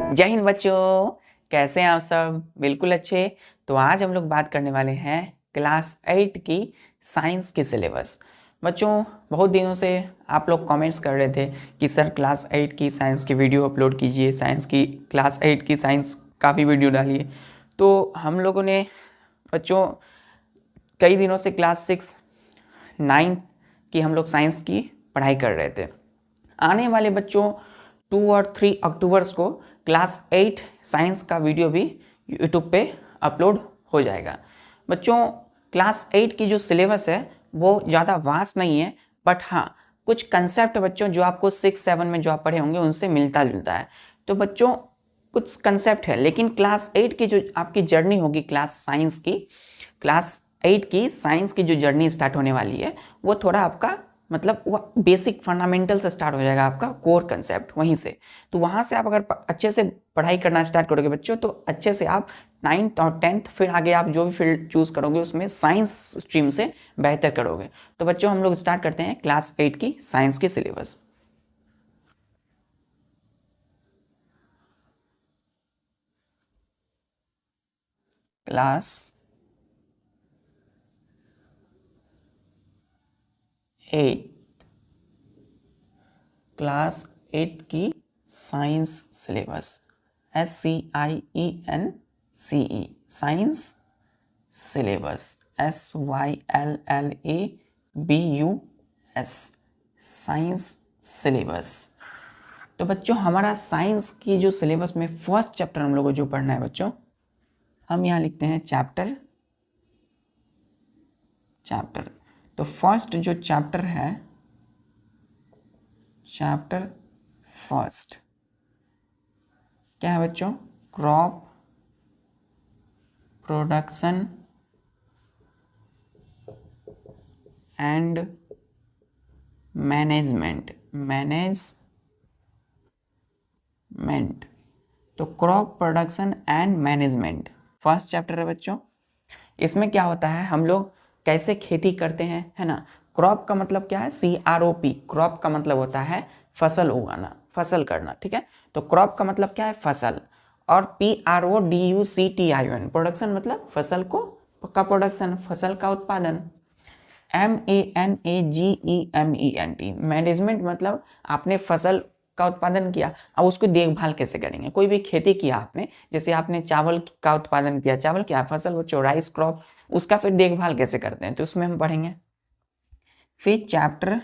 जय हिंद बच्चों, कैसे हैं आप सब? बिल्कुल अच्छे। तो आज हम लोग बात करने वाले हैं क्लास 8 की साइंस की सिलेबस। बच्चों, बहुत दिनों से आप लोग कमेंट्स कर रहे थे कि सर क्लास 8 की साइंस की वीडियो अपलोड कीजिए, साइंस की क्लास 8 की साइंस काफ़ी वीडियो डालिए। तो हम लोगों ने बच्चों कई दिनों से क्लास 6 9 की हम लोग साइंस की पढ़ाई कर रहे थे। आने वाले बच्चों 2 और 3 अक्टूबर्स को क्लास 8 साइंस का वीडियो भी यूट्यूब पे अपलोड हो जाएगा। बच्चों, क्लास 8 की जो सिलेबस है वो ज़्यादा वास्ट नहीं है, बट हाँ, कुछ कंसेप्ट बच्चों जो आपको 6-7 में जो आप पढ़े होंगे उनसे मिलता जुलता है। तो बच्चों कुछ कंसेप्ट है, लेकिन क्लास 8 की जो आपकी जर्नी होगी क्लास 8 की साइंस की जो जर्नी स्टार्ट होने वाली है वो थोड़ा आपका मतलब वो बेसिक फंडामेंटल से स्टार्ट हो जाएगा, आपका कोर कंसेप्ट वहीं से। तो वहाँ से आप अगर अच्छे से पढ़ाई करना स्टार्ट करोगे बच्चों, तो अच्छे से आप 9th और 10th फिर आगे आप जो भी फील्ड चूज़ करोगे उसमें साइंस स्ट्रीम से बेहतर करोगे। तो बच्चों हम लोग स्टार्ट करते हैं क्लास 8 की साइंस की सिलेबस। क्लास 8 क्लास 8 की science syllabus, SCIENCE science syllabus, SYLLABUS science syllabus. तो बच्चों हमारा साइंस की जो सिलेबस में फर्स्ट चैप्टर हम लोग को जो पढ़ना है बच्चों, हम यहाँ लिखते हैं चैप्टर। तो फर्स्ट जो चैप्टर है, चैप्टर फर्स्ट क्या है बच्चों? Crop production and management. तो crop production and management first chapter है बच्चों। इसमें क्या होता है, हम लोग कैसे खेती करते हैं, है ना। क्रॉप का मतलब क्या है? CROP। क्रॉप का मतलब होता है फसल उगाना, फसल करना, ठीक है। तो क्रॉप का मतलब क्या है? फसल। और PRODUCTION प्रोडक्शन मतलब फसल का प्रोडक्शन, फसल का उत्पादन। MANAGEMENT मैनेजमेंट मतलब आपने फसल का उत्पादन किया, अब उसको देखभाल कैसे करेंगे। कोई भी खेती किया आपने, जैसे आपने चावल का उत्पादन किया, चावल क्या फसल, वो राइस क्रॉप, उसका फिर देखभाल कैसे करते हैं, तो उसमें हम पढ़ेंगे। फिर चैप्टर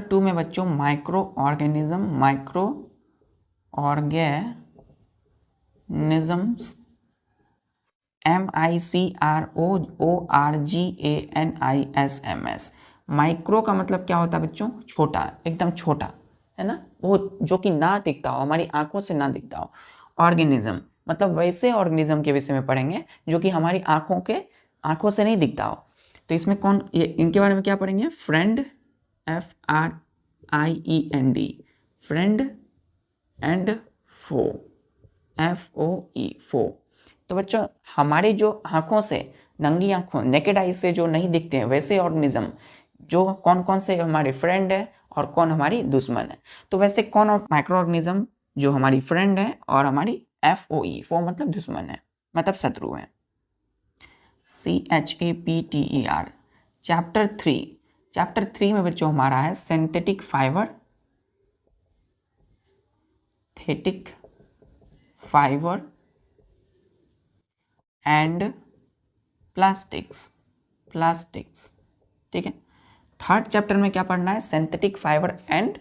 टू में बच्चों माइक्रो ऑर्गेनिजम्स, MICROORGANISMS। माइक्रो का मतलब क्या होता है बच्चों? छोटा, एकदम छोटा, है ना, वो जो कि ना दिखता हो, हमारी आंखों से ना दिखता हो। ऑर्गेनिज्म मतलब वैसे ऑर्गेनिज्म के विषय में पढ़ेंगे जो कि हमारी आंखों से नहीं दिखता हो। तो इसमें इनके बारे में क्या पढ़ेंगे? Friend, FRIEND, friend and FOE। तो बच्चों हमारे जो आंखों से, नंगी आंखों, नेकेड आई से जो नहीं दिखते हैं वैसे ऑर्गेनिज्म जो कौन कौन से हमारे फ्रेंड है और कौन हमारी दुश्मन है। तो वैसे कौन और माइक्रो ऑर्गेनिज्म जो हमारी फ्रेंड है और हमारी FOE, फो मतलब दुश्मन है, मतलब शत्रु है, CHAPTER। चैप्टर थ्री में बच्चों हमारा है सिंथेटिक फाइबर एंड प्लास्टिक्स, ठीक है। थर्ड चैप्टर में क्या पढ़ना है? Synthetic fibre and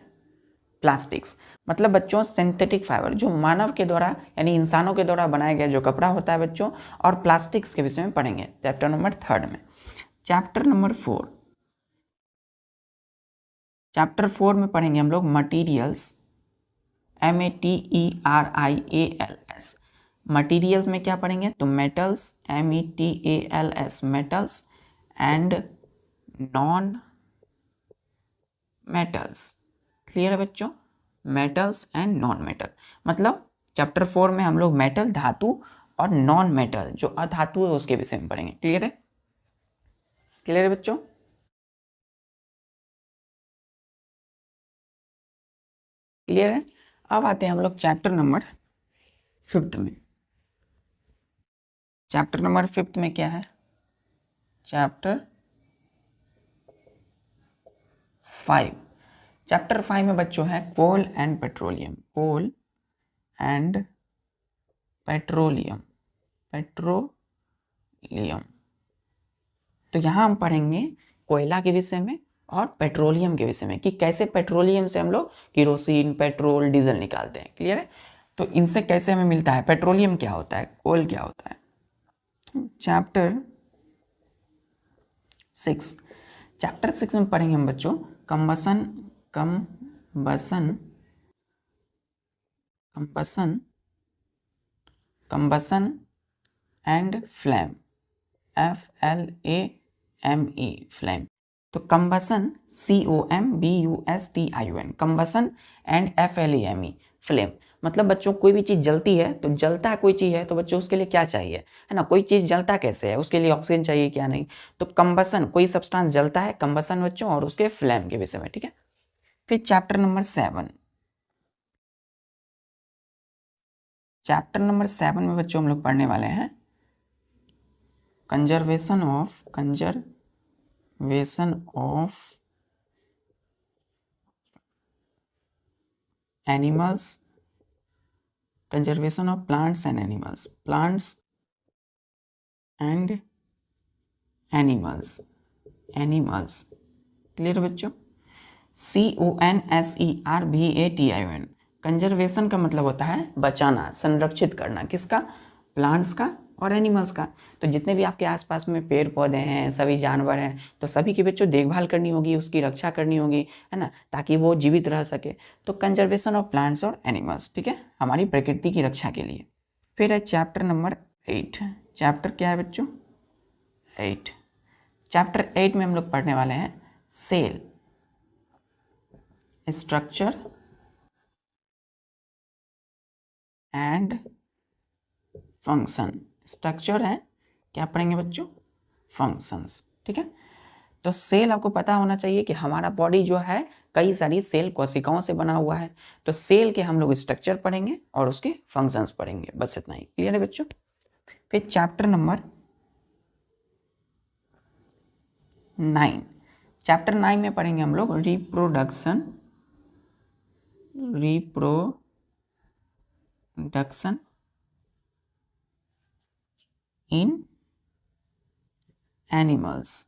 plastics. मतलब बच्चों सिंथेटिक फाइबर जो मानव के द्वारा यानी इंसानों के द्वारा बनाया गया जो कपड़ा होता है बच्चों, और प्लास्टिक्स के विषय में पढ़ेंगे चैप्टर नंबर थर्ड में। चैप्टर फोर में पढ़ेंगे हम लोग मटीरियल्स, METERIALS। मटीरियल्स में क्या पढ़ेंगे? तो metals, METALS metals and non metals. Clear है बच्चों? मेटल्स एंड नॉन मेटल मतलब चैप्टर 4 में हम लोग मेटल, धातु और नॉन मेटल जो अधातु है उसके विषय में पढ़ेंगे। क्लियर है? क्लियर है बच्चों? क्लियर है। अब आते हैं हम लोग चैप्टर नंबर 5 में। चैप्टर नंबर 5 में क्या है? चैप्टर 5। चैप्टर 5 में बच्चों है coal and petroleum. Coal and petroleum. Petroleum. तो यहाँ हम पढ़ेंगे कोयला के विषय में और पेट्रोलियम के विषय में कि कैसे पेट्रोलियम से हम लोग केरोसिन, पेट्रोल, डीजल निकालते हैं। क्लियर है। तो इनसे कैसे हमें मिलता है, पेट्रोलियम क्या होता है, कोल क्या होता है। चैप्टर 6। चैप्टर 6 में पढ़ेंगे हम बच्चों combustion and flame. FLAME flame. तो combustion COMBUSTION combustion and FLAME flame. मतलब बच्चों कोई भी चीज़ जलती है तो जलता कोई चीज़ है तो बच्चों उसके लिए क्या चाहिए, है ना। कोई चीज़ जलता कैसे है, उसके लिए ऑक्सीजन चाहिए क्या, नहीं। तो कंबसन कोई सब्सटेंस जलता है, कंबसन बच्चों, और उसके फ्लेम के विषय में। ठीक है। फिर चैप्टर नंबर 7। चैप्टर नंबर 7 में बच्चों हम लोग पढ़ने वाले हैं conservation of animals, conservation of plants and animals, plants and animals. Clear बच्चों। CONSERVATION। कंजर्वेशन का मतलब होता है बचाना, संरक्षित करना, किसका, प्लांट्स का और एनिमल्स का। तो जितने भी आपके आसपास में पेड़ पौधे हैं, सभी जानवर हैं, तो सभी की बच्चों देखभाल करनी होगी, उसकी रक्षा करनी होगी, है ना, ताकि वो जीवित रह सके। तो कंजर्वेशन ऑफ प्लांट्स और एनिमल्स, ठीक है, हमारी प्रकृति की रक्षा के लिए। फिर है चैप्टर नंबर 8। चैप्टर क्या है बच्चों, 8। चैप्टर 8 में हम लोग पढ़ने वाले हैं cell, structure and function. Structure है, क्या पढ़ेंगे बच्चों, फंक्शंस। ठीक है। तो सेल आपको पता होना चाहिए कि हमारा बॉडी जो है कई सारी सेल कोशिकाओं से बना हुआ है। तो सेल के हम लोग स्ट्रक्चर पढ़ेंगे और उसके फंक्शंस पढ़ेंगे, बस इतना ही। क्लियर है बच्चों। फिर चैप्टर नंबर 9। चैप्टर 9 में पढ़ेंगे हम लोग रिप्रोडक्शन इन एनिमल्स।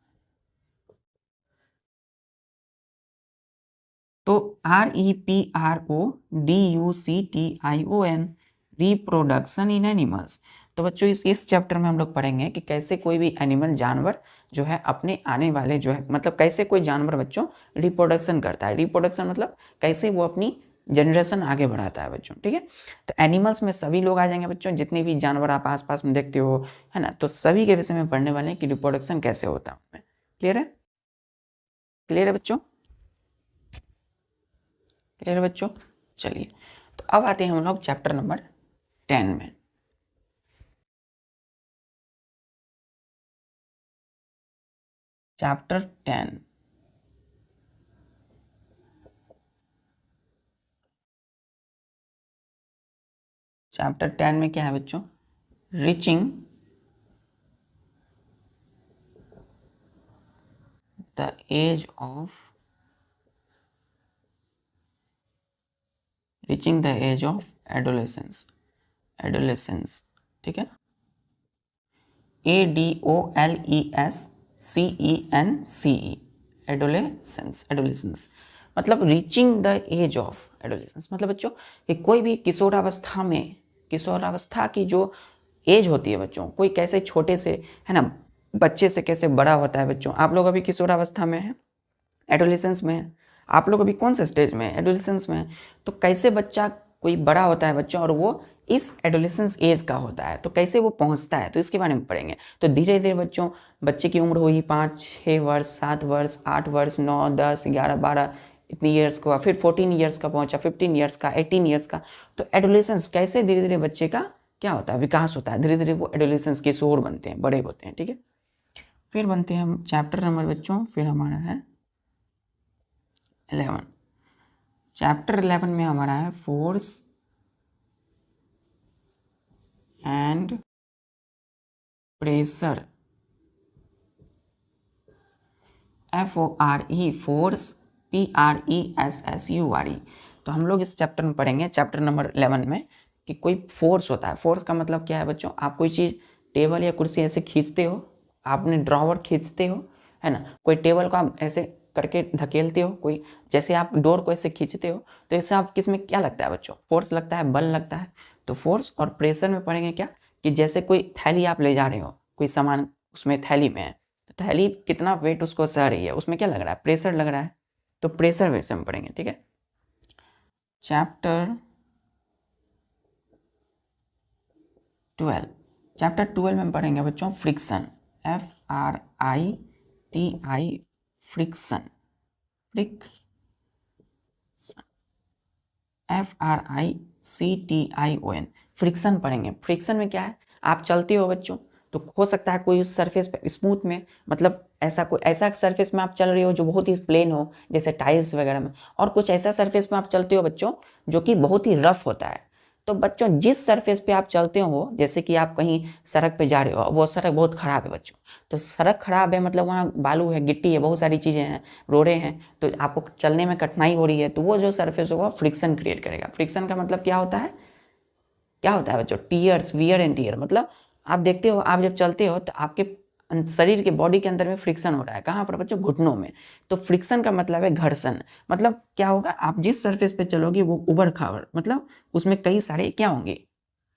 तो REPRODUCTION, रिप्रोडक्शन इन एनिमल्स। तो बच्चों इस चैप्टर में हम लोग पढ़ेंगे कि कैसे कोई भी एनिमल, जानवर जो है अपने आने वाले जो है, मतलब कैसे कोई जानवर बच्चों रिप्रोडक्शन करता है। रिप्रोडक्शन मतलब कैसे वो अपनी जनरेशन आगे बढ़ाता है बच्चों। ठीक है। तो एनिमल्स में सभी लोग आ जाएंगे बच्चों, जितने भी जानवर आप आसपास में देखते हो, है ना, तो सभी के विषय में पढ़ने वाले हैं कि रिप्रोडक्शन कैसे होता है। क्लियर है। क्लियर है बच्चों। क्लियर है बच्चों। चलिए, तो अब आते हैं हम लोग चैप्टर नंबर 10 में। चैप्टर 10। चैप्टर 10 में क्या है बच्चों, reaching the age of adolescence. ठीक है। ADOLESCENCE adolescence. मतलब reaching the age of adolescence मतलब बच्चों कि कोई भी किशोरावस्था में, किशोरावस्था की जो एज होती है बच्चों, कोई कैसे छोटे से, है ना, बच्चे से कैसे बड़ा होता है बच्चों। आप लोग अभी किशोरावस्था में हैं, एडोलेसेंस में है, आप लोग अभी कौन से स्टेज में है, एडोलेसेंस में है। तो कैसे बच्चा कोई बड़ा होता है बच्चा और वो इस एडोलेसेंस एज का होता है, तो कैसे वो पहुंचता है, तो इसके बारे में पढ़ेंगे। तो धीरे धीरे बच्चों, बच्चे की उम्र हुई 5-6 वर्ष, 7 वर्ष, 8 वर्ष, 9, 10, 11, 12 इतनी ईयर्स का, फिर 14 ईयर्स का पहुंचा, 15 ईयर्स का, 18 ईयर्स का। तो एडोलेसेंस कैसे धीरे धीरे बच्चे का क्या होता है, विकास होता है, धीरे धीरे वो एडोलेसेंस किशोर बनते हैं, बड़े होते हैं। ठीक है। फिर बनते हैं हम चैप्टर नंबर बच्चों, फिर हमारा है 11। चैप्टर 11 में हमारा है force and pressure, FORE force, PRESSURE। तो हम लोग इस चैप्टर में पढ़ेंगे, चैप्टर नंबर 11 में, कि कोई फोर्स होता है। फोर्स का मतलब क्या है बच्चों, आप कोई चीज़ टेबल या कुर्सी ऐसे खींचते हो, आपने ड्रॉवर खींचते हो, है ना, कोई टेबल को आप ऐसे करके धकेलते हो, कोई जैसे आप डोर को ऐसे खींचते हो, तो ऐसे आप किस में क्या लगता है बच्चों, फोर्स लगता है, बल लगता है। तो फोर्स और प्रेशर में पढ़ेंगे क्या, कि जैसे कोई थैली आप ले जा रहे हो, कोई सामान उसमें थैली में है, तो थैली कितना वेट उसको सह रही है, उसमें क्या लग रहा है, प्रेशर लग रहा है। तो प्रेशर वैसे में पढ़ेंगे, ठीक है। चैप्टर 12 में पढ़ेंगे बच्चों friction, FRITI, friction, FRICTION, friction पढ़ेंगे। फ्रिक्शन में क्या है, आप चलते हो बच्चों, तो हो सकता है कोई उस सरफेस पे स्मूथ में, मतलब ऐसा कोई ऐसा सरफेस में आप चल रहे हो जो बहुत ही प्लेन हो, जैसे टाइल्स वगैरह में, और कुछ ऐसा सरफेस में आप चलते हो बच्चों जो कि बहुत ही रफ होता है। तो बच्चों जिस सरफेस पे आप चलते हो, जैसे कि आप कहीं सड़क पे जा रहे हो, वो सड़क बहुत ख़राब है बच्चों, तो सड़क खराब है मतलब वहाँ बालू है, गिट्टी है, बहुत सारी चीज़ें हैं, रोड़े हैं, तो आपको चलने में कठिनाई हो रही है, तो वो जो सरफेस होगा फ्रिक्शन क्रिएट करेगा। फ्रिक्शन का मतलब क्या होता है, क्या होता है बच्चों, टीयर्स, वियर एंड टीयर। मतलब आप देखते हो, आप जब चलते हो तो आपके शरीर के बॉडी के अंदर में फ्रिक्शन हो रहा है, कहाँ पर बच्चों, घुटनों में। तो फ्रिक्शन का मतलब है घर्षण। मतलब क्या होगा, आप जिस सरफेस पे चलोगे वो उबड़ खाबड़, मतलब उसमें कई सारे क्या होंगे,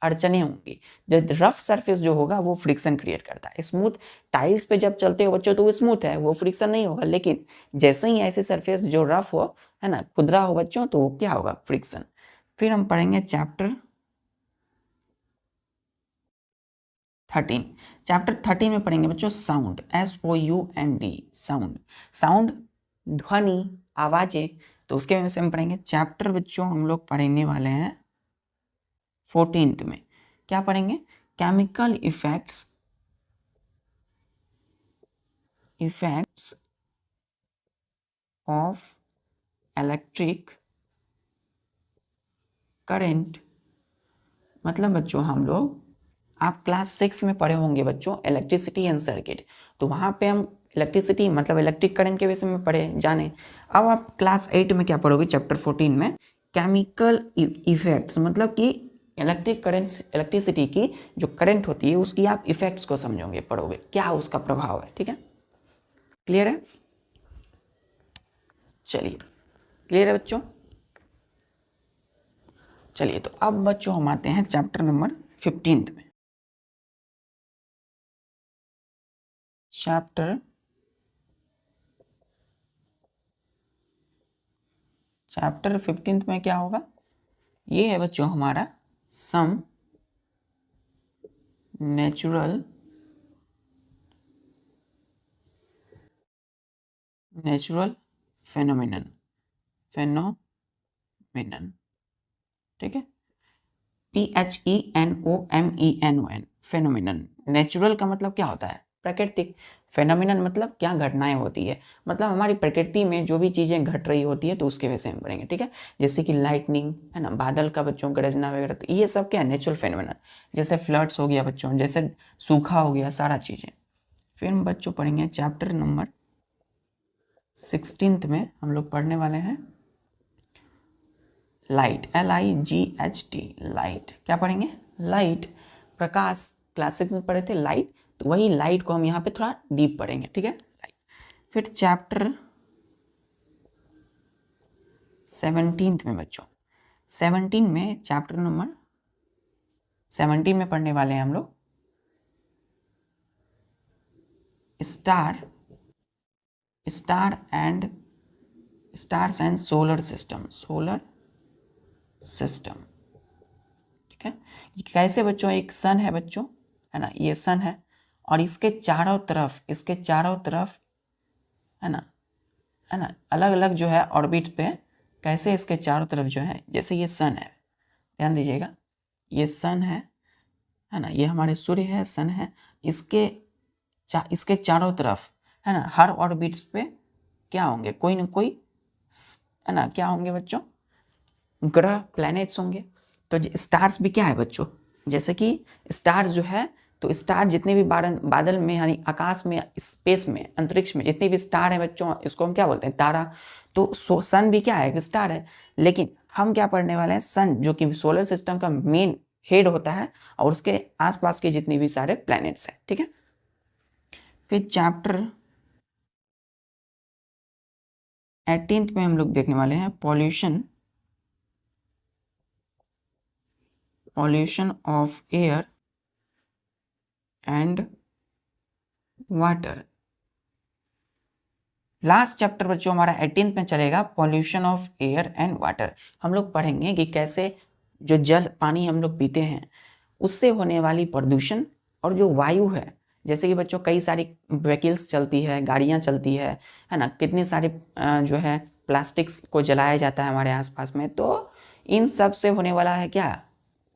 अड़चने होंगी। जो रफ सरफेस जो होगा वो फ्रिक्शन क्रिएट करता है। स्मूथ टाइल्स पे जब चलते हो बच्चों तो वो स्मूथ है, वो फ्रिक्शन नहीं होगा, लेकिन जैसे ही ऐसे सरफेस जो रफ हो, है ना, खुदरा हो बच्चों, तो वो क्या होगा, फ्रिक्शन। फिर हम पढ़ेंगे चैप्टर 13 में पढ़ेंगे बच्चों साउंड, SOUND, साउंड। साउंड ध्वनि, आवाजें, तो उसके विषय में पढ़ेंगे। चैप्टर बच्चों हम लोग पढ़ने वाले हैं 14 में, क्या पढ़ेंगे, chemical effects of electric current. मतलब बच्चों हम लोग, आप क्लास 6 में पढ़े होंगे बच्चों इलेक्ट्रिसिटी एंड सर्किट, तो वहाँ पे हम इलेक्ट्रिसिटी मतलब इलेक्ट्रिक करंट के विषय में पढ़े जाने। अब आप क्लास 8 में क्या पढ़ोगे, चैप्टर 14 में केमिकल इफेक्ट्स, मतलब कि इलेक्ट्रिक करंट, इलेक्ट्रिसिटी की जो करंट होती है उसकी आप इफेक्ट्स को समझोगे, पढ़ोगे, क्या उसका प्रभाव है, ठीक है। क्लियर है, चलिए, क्लियर है बच्चों। चलिए, तो अब बच्चों हम आते हैं चैप्टर नंबर 15 में। चैप्टर 15 में क्या होगा, ये है बच्चों हमारा सम नेचुरल फेनोमेनन, ठीक है, PHENOMENON, फेनोमेनन। नेचुरल का मतलब क्या होता है, प्राकृतिक। फेनोमेनन मतलब क्या घटनाएं होती है, मतलब हमारी प्रकृति में जो भी चीज़ें घट रही होती है, तो उसके विषय में पढ़ेंगे, ठीक है। जैसे कि लाइटनिंग, है ना, बादल का बच्चों गरजना वगैरह, तो ये सब क्या है, नेचुरल फेनोमेनन। जैसे फ्लड्स हो गया बच्चों, जैसे सूखा हो गया, सारा चीज़ें। फिर हम बच्चों पढ़ेंगे चैप्टर नंबर 16 में, हम लोग पढ़ने वाले हैं लाइट, LIGHT, लाइट। क्या पढ़ेंगे, लाइट, प्रकाश। क्लास 6 में पढ़े थे लाइट, तो वही लाइट को हम यहाँ पे थोड़ा डीप पढ़ेंगे, ठीक है, लाइट। फिर चैप्टर 17 में बच्चों, 17 में चैप्टर नंबर 17 में पढ़ने वाले हैं हम लोग स्टार्स एंड सोलर सिस्टम, ठीक है। कैसे बच्चों, एक सन है बच्चों, है ना, ये सन है, और इसके चारों तरफ, है ना, अलग अलग जो है ऑर्बिट पे, कैसे इसके चारों तरफ जो है, जैसे ये सन है, ध्यान दीजिएगा, ये सन है ना, ये हमारे सूर्य है, सन है, इसके चारों तरफ, है ना, हर ऑर्बिट्स पे क्या होंगे, कोई ना कोई, है ना, क्या होंगे बच्चों, ग्रह प्लैनेट्स होंगे। तो स्टार्स भी क्या है बच्चों, जैसे कि स्टार्स जो है, तो स्टार जितने भी बादल में यानी आकाश में, स्पेस में, अंतरिक्ष में जितने भी स्टार है बच्चों, इसको हम क्या बोलते हैं, तारा। तो सन भी क्या है, एक स्टार है। लेकिन हम क्या पढ़ने वाले हैं, सन जो कि सोलर सिस्टम का मेन हेड होता है और उसके आसपास के जितने भी सारे प्लैनेट्स हैं, ठीक है। फिर चैप्टर 18 में हम लोग देखने वाले हैं pollution of air and water. Last chapter बच्चों हमारा 18 में चलेगा, pollution of air and water. हम लोग पढ़ेंगे कि कैसे जो जल पानी हम लोग पीते हैं उससे होने वाली प्रदूषण, और जो वायु है, जैसे कि बच्चों कई सारी व्हीकल्स चलती है, गाड़ियाँ चलती है ना, कितनी सारी जो है प्लास्टिक्स को जलाया जाता है हमारे आसपास में। तो इन सब से होने वाला है क्या,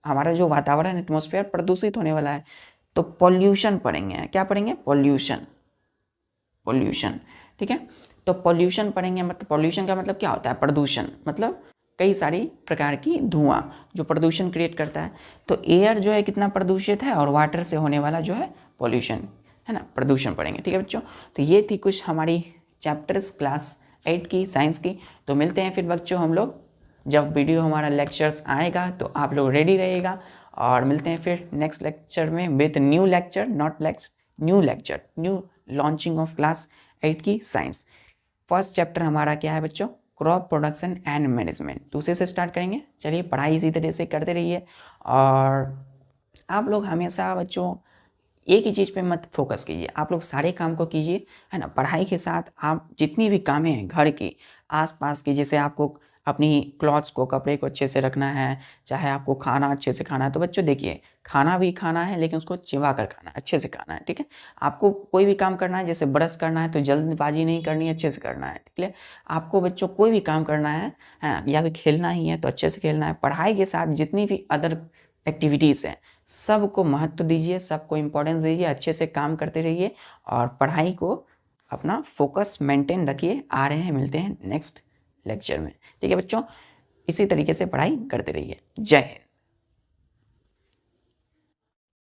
हमारा जो वातावरण एटमॉस्फेयर प्रदूषित होने वाला है। तो पॉल्यूशन पढ़ेंगे, क्या पढ़ेंगे, पॉल्यूशन, ठीक है। तो पॉल्यूशन पढ़ेंगे, मतलब पॉल्यूशन का मतलब क्या होता है, प्रदूषण, मतलब कई सारी प्रकार की धुआं जो प्रदूषण क्रिएट करता है। तो एयर जो है कितना प्रदूषित है, और वाटर से होने वाला जो है पॉल्यूशन, है ना, प्रदूषण पढ़ेंगे, ठीक है बच्चों। तो ये थी कुछ हमारी चैप्टर्स क्लास 8 की, साइंस की। तो मिलते हैं फिर बच्चों हम लोग, जब वीडियो हमारा लेक्चर्स आएगा तो आप लोग रेडी रहिएगा, और मिलते हैं फिर नेक्स्ट लेक्चर में with new lecture, new lecture, new launching of class 8 की साइंस। फर्स्ट चैप्टर हमारा क्या है बच्चों, क्रॉप प्रोडक्शन एंड मैनेजमेंट। तो उसे से स्टार्ट करेंगे। चलिए पढ़ाई इसी तरह से करते रहिए, और आप लोग हमेशा बच्चों एक ही चीज़ पे मत फोकस कीजिए, आप लोग सारे काम को कीजिए, है ना। पढ़ाई के साथ आप जितनी भी कामें हैं घर की, आसपास की, जैसे आपको अपनी क्लॉथ्स को, कपड़े को अच्छे से रखना है, चाहे आपको खाना अच्छे से खाना है, तो बच्चों देखिए खाना भी खाना है लेकिन उसको चिबा कर खाना है, अच्छे से खाना है, ठीक है। आपको कोई भी काम करना है, जैसे ब्रश करना है तो जल्दबाजी नहीं करनी है, अच्छे से करना है, ठीक है। आपको बच्चों कोई भी काम करना है ना, या फिर खेलना ही है तो अच्छे से खेलना है। पढ़ाई के साथ जितनी भी अदर एक्टिविटीज़ हैं सबको महत्व दीजिए, सबको इम्पोर्टेंस दीजिए, अच्छे से काम करते रहिए, और पढ़ाई को अपना फोकस मेंटेन रखिए। आ रहे हैं, मिलते हैं नेक्स्ट लेक्चर में, ठीक है बच्चों। इसी तरीके से पढ़ाई करते रहिए। जय हिंद।